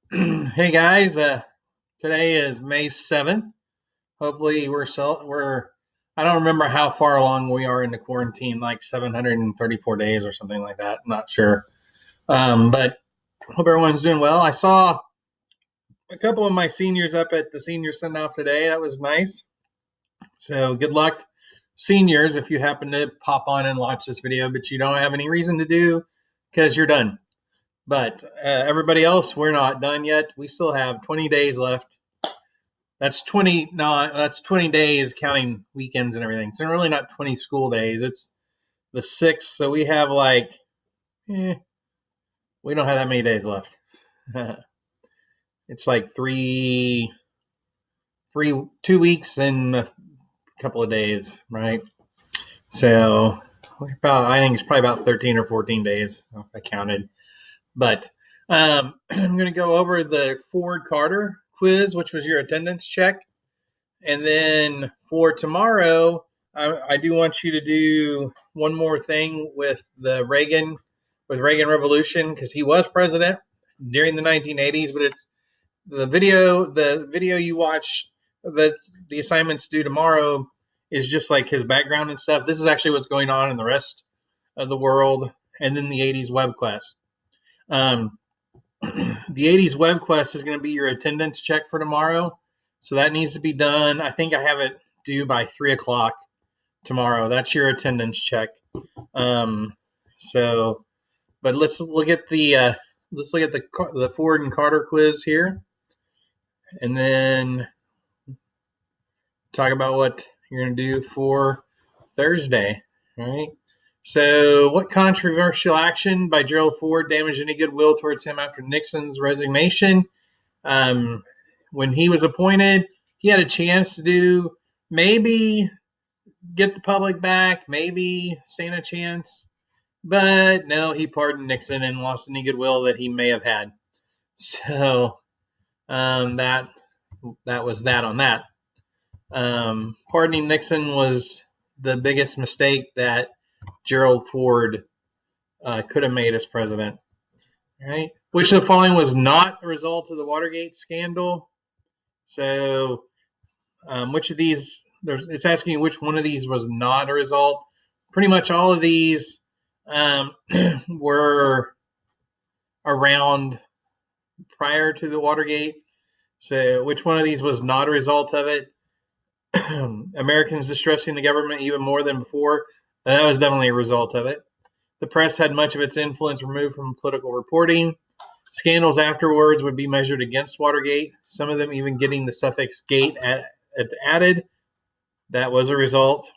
Hey guys, today is May 7th. Hopefully we're I don't remember how far along we are in the quarantine, like 734 days or something like that. I'm not sure. But hope everyone's doing well. I saw a couple of my seniors up at the senior send off today. That was nice. So good luck, seniors, if you happen to pop on and watch this video, but you don't have any reason to do because you're done. But everybody else, we're not done yet. We still have 20 days left. That's 20. No, that's 20 days counting weekends and everything. So really not 20 school days. It's the 6th. So we have eh, we don't have that many days left. It's like 2 weeks and a couple of days, right? So I think it's probably about 13 or 14 days. I counted. But I'm going to go over the Ford Carter quiz, which was your attendance check. And then for tomorrow, I do want you to do one more thing with Reagan Revolution, because he was president during the 1980s. But it's the video you watch that the assignments due tomorrow is just like his background and stuff. This is actually what's going on in the rest of the world, and then the 80s web quest. Um, the 80s web quest is going to be your attendance check for tomorrow. So that needs to be done. I think I have it due by 3 o'clock tomorrow. That's your attendance check. Um, so, but let's look at the Ford and Carter quiz here, and then talk about what you're going to do for Thursday. All right. So, what controversial action by Gerald Ford damaged any goodwill towards him after Nixon's resignation? Um, when he was appointed, he had a chance to do maybe get the public back, maybe stand a chance, but no, he pardoned Nixon and lost any goodwill that he may have had. So that was that on that. Pardoning Nixon was the biggest mistake that Gerald Ford could have made as president. Right? Which of the following was not a result of the Watergate scandal? So, which of these? It's asking you which one of these was not a result. Pretty much all of these were around prior to the Watergate. So, which one of these was not a result of it? Americans distrusting the government even more than before. That was definitely a result of it. The press had much of its influence removed from political reporting. Scandals afterwards would be measured against Watergate, some of them even getting the suffix "gate" added. That was a result.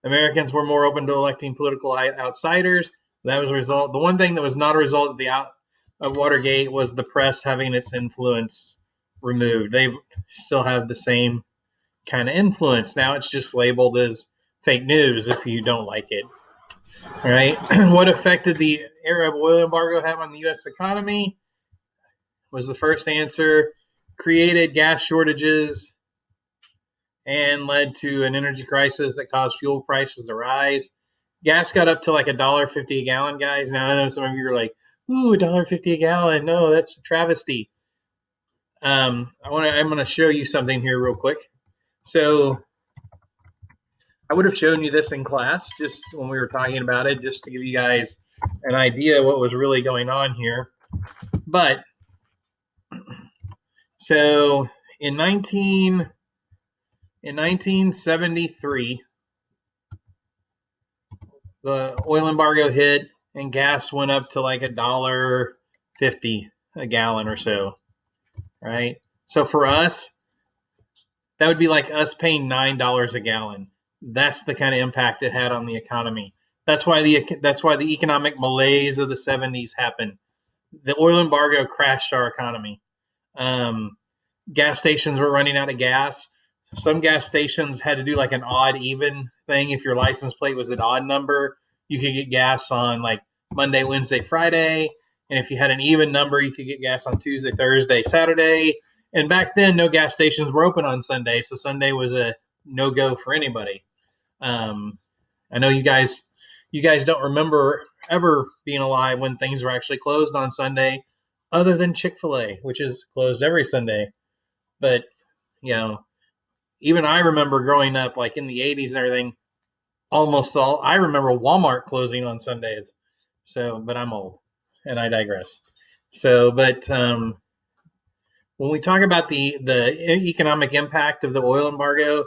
Americans were more open to electing political outsiders. That was a result. The one thing that was not a result of Watergate was the press having its influence removed. They still have the same kind of influence. Now it's just labeled as fake news if you don't like it. All right. What effect did the Arab oil embargo have on the U.S. economy? Was the first answer. Created gas shortages and led to an energy crisis that caused fuel prices to rise. Gas got up to like $1.50 a gallon, guys. Now I know some of you are like, "Ooh, $1.50 a gallon? No, that's a travesty." I'm gonna show you something here real quick. So I would have shown you this in class just when we were talking about it, just to give you guys an idea of what was really going on here. But so in 1973, the oil embargo hit and gas went up to like $1.50 a gallon or so, right? So for us, that would be like us paying $9 a gallon. That's the kind of impact it had on the economy. That's why the economic malaise of the 70s happened. The oil embargo crashed our economy. Um, Gas stations were running out of gas. Some gas stations had to do like an odd even thing. If your license plate was an odd number, you could get gas on like Monday, Wednesday, Friday. And if you had an even number, you could get gas on Tuesday, Thursday, Saturday. And back then, no gas stations were open on Sunday, so Sunday was a no go for anybody. Um, I know you guys don't remember ever being alive when things were actually closed on Sunday. other than Chick-fil-A, which is closed every Sunday. But, you know, even I remember growing up, like in the 80s and everything, almost all, I remember Walmart closing on Sundays. So, but I'm old and I digress. So, but when we talk about the economic impact of the oil embargo,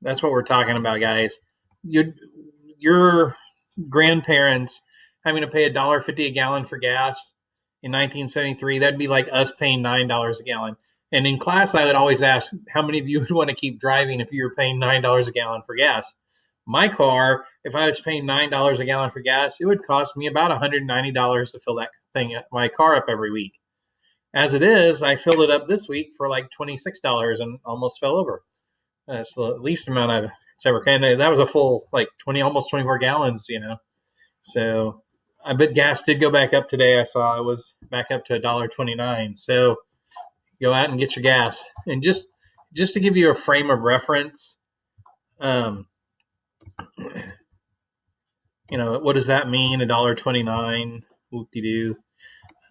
that's what we're talking about, guys. Your grandparents having to pay $1.50 a gallon for gas in 1973, that'd be like us paying $9 a gallon. And in class, I would always ask how many of you would want to keep driving if you were paying $9 a gallon for gas. My car, if I was paying $9 a gallon for gas, it would cost me about $190 to fill that thing, my car up every week. As it is, I filled it up this week for like $26 and almost fell over. That's the least amount I've ever can. That was a full like 20, almost 24 gallons, you know. So I bet gas did go back up today. I saw it was back up to $1.29. So go out and get your gas. And just to give you a frame of reference, um, you know, what does that mean? $1.29, whoop-de-doo.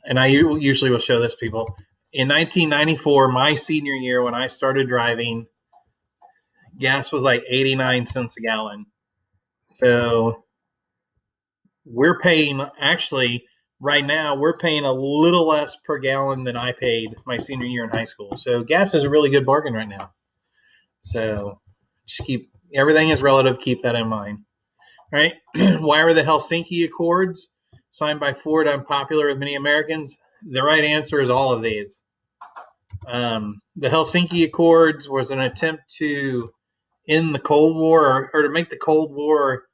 And I usually will show this people. In 1994, my senior year, when I started driving, gas was like 89 cents a gallon. So we're paying, actually, right now, we're paying a little less per gallon than I paid my senior year in high school. So gas is a really good bargain right now. So just keep, everything is relative. Keep that in mind. All right. Why were the Helsinki Accords signed by Ford unpopular with many Americans? The right answer is all of these. The Helsinki Accords was an attempt to end the Cold War, or to make the Cold War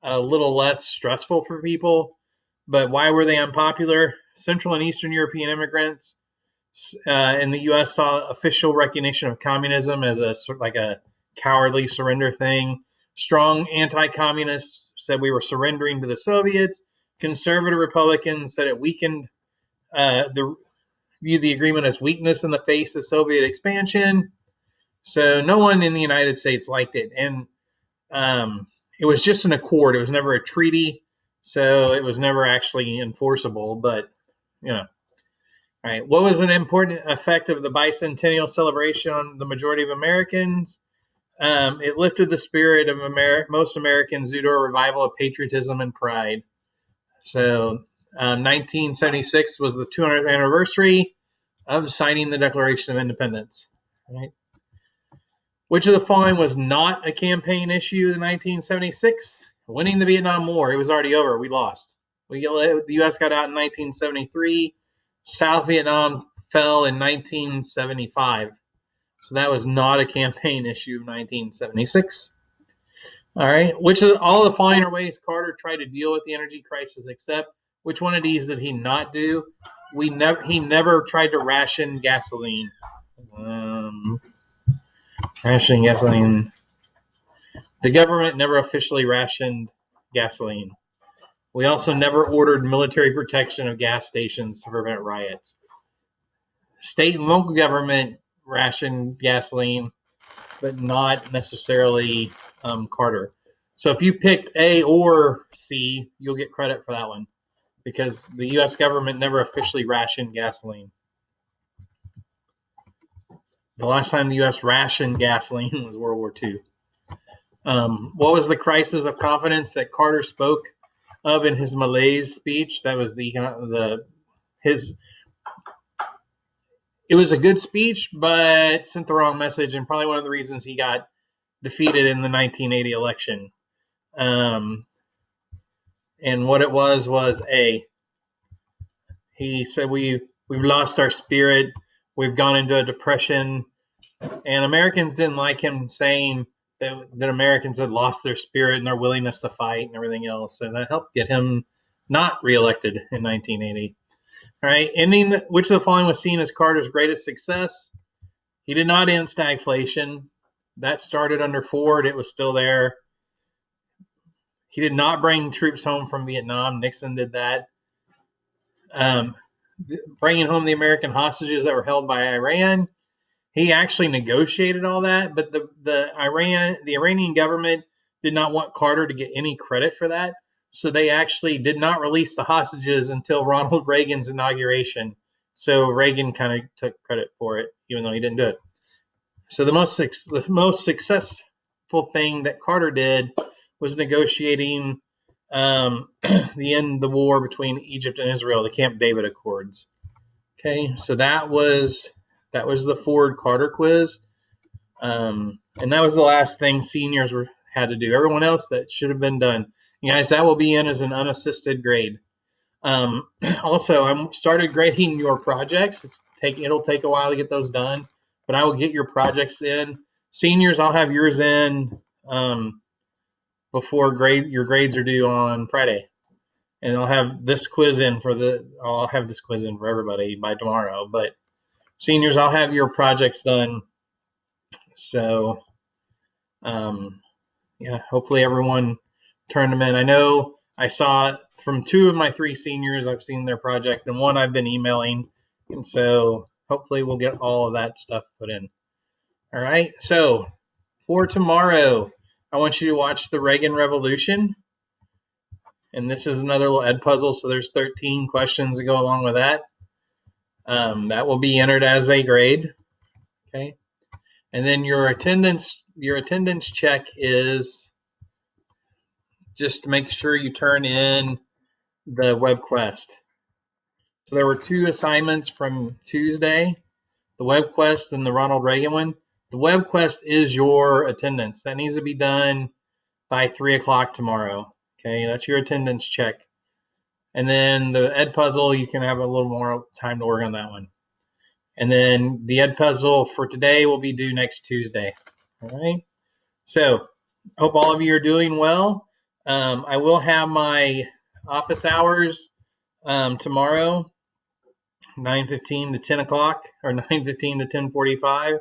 a little less stressful for people. But why were they unpopular? Central and Eastern European immigrants in the U.S. saw official recognition of communism as a sort of like a cowardly surrender thing. Strong anti-communists said we were surrendering to the Soviets. Conservative Republicans said it weakened viewed the agreement as weakness in the face of Soviet expansion. So no one in the United States liked it, and it was just an accord. It was never a treaty, so it was never actually enforceable. But you know, all right. What was an important effect of the bicentennial celebration on the majority of Americans? It lifted the spirit of most Americans due to a revival of patriotism and pride. So, 1976 was the 200th anniversary of signing the Declaration of Independence. Right? Which of the following was not a campaign issue in 1976? Winning the Vietnam War. It was already over. We lost. The U.S. got out in 1973. South Vietnam fell in 1975. So that was not a campaign issue of 1976. All right. Which of all the following are ways Carter tried to deal with the energy crisis except which one of these did he not do? He never tried to ration gasoline. Rationing gasoline. The government never officially rationed gasoline. We also never ordered military protection of gas stations to prevent riots. State and local government rationed gasoline, but not necessarily Carter. So if you picked A or C, you'll get credit for that one because the U.S. government never officially rationed gasoline. The last time the U.S. rationed gasoline was World War II. What was the crisis of confidence that Carter spoke of in his Malaise speech? That was his. It was a good speech, but sent the wrong message, and probably one of the reasons he got defeated in the 1980 election. And what it was he said we've lost our spirit, we've gone into a depression, and Americans didn't like him saying that Americans had lost their spirit and their willingness to fight and everything else, and that helped get him not reelected in 1980. All right, which of the following was seen as Carter's greatest success? He did not end stagflation. That started under Ford. It was still there. He did not bring troops home from Vietnam. Nixon did that. Bringing home the American hostages that were held by Iran. He actually negotiated all that, but the Iranian government did not want Carter to get any credit for that. So they actually did not release the hostages until Ronald Reagan's inauguration So Reagan kind of took credit for it, even though he didn't do it. So the most successful thing that Carter did was negotiating the end of the war between Egypt and Israel, the Camp David Accords. Okay, so that was the Ford Carter quiz, and that was the last thing seniors had to do. Everyone else that should have been done, you guys, that will be in as an unassisted grade. Also, I started grading your projects. It'll take a while to get those done, but I will get your projects in. Seniors, I'll have yours in before your grades are due on Friday, and I'll have this quiz in for everybody by tomorrow. But seniors, I'll have your projects done. So, yeah, hopefully everyone turned them in. I know I saw from 2 of my 3 seniors, I've seen their project, and 1 I've been emailing. And so hopefully we'll get all of that stuff put in. All right. So for tomorrow, I want you to watch the Reagan Revolution. And this is another little ed puzzle. So there's 13 questions that go along with that. That will be entered as a grade. Okay. And then your attendance check is just to make sure you turn in the web quest. So there were 2 assignments from Tuesday, the web quest and the Ronald Reagan one. The web quest is your attendance. That needs to be done by 3 o'clock tomorrow. Okay, that's your attendance check. And then the ed puzzle, you can have a little more time to work on that one. And then the ed puzzle for today will be due next Tuesday. All right. So hope all of you are doing well. I will have my office hours tomorrow, 9:15 to 10 o'clock, or 9:15 to 10:45.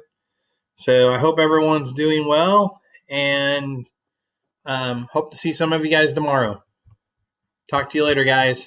So I hope everyone's doing well, and hope to see some of you guys tomorrow. Talk to you later, guys.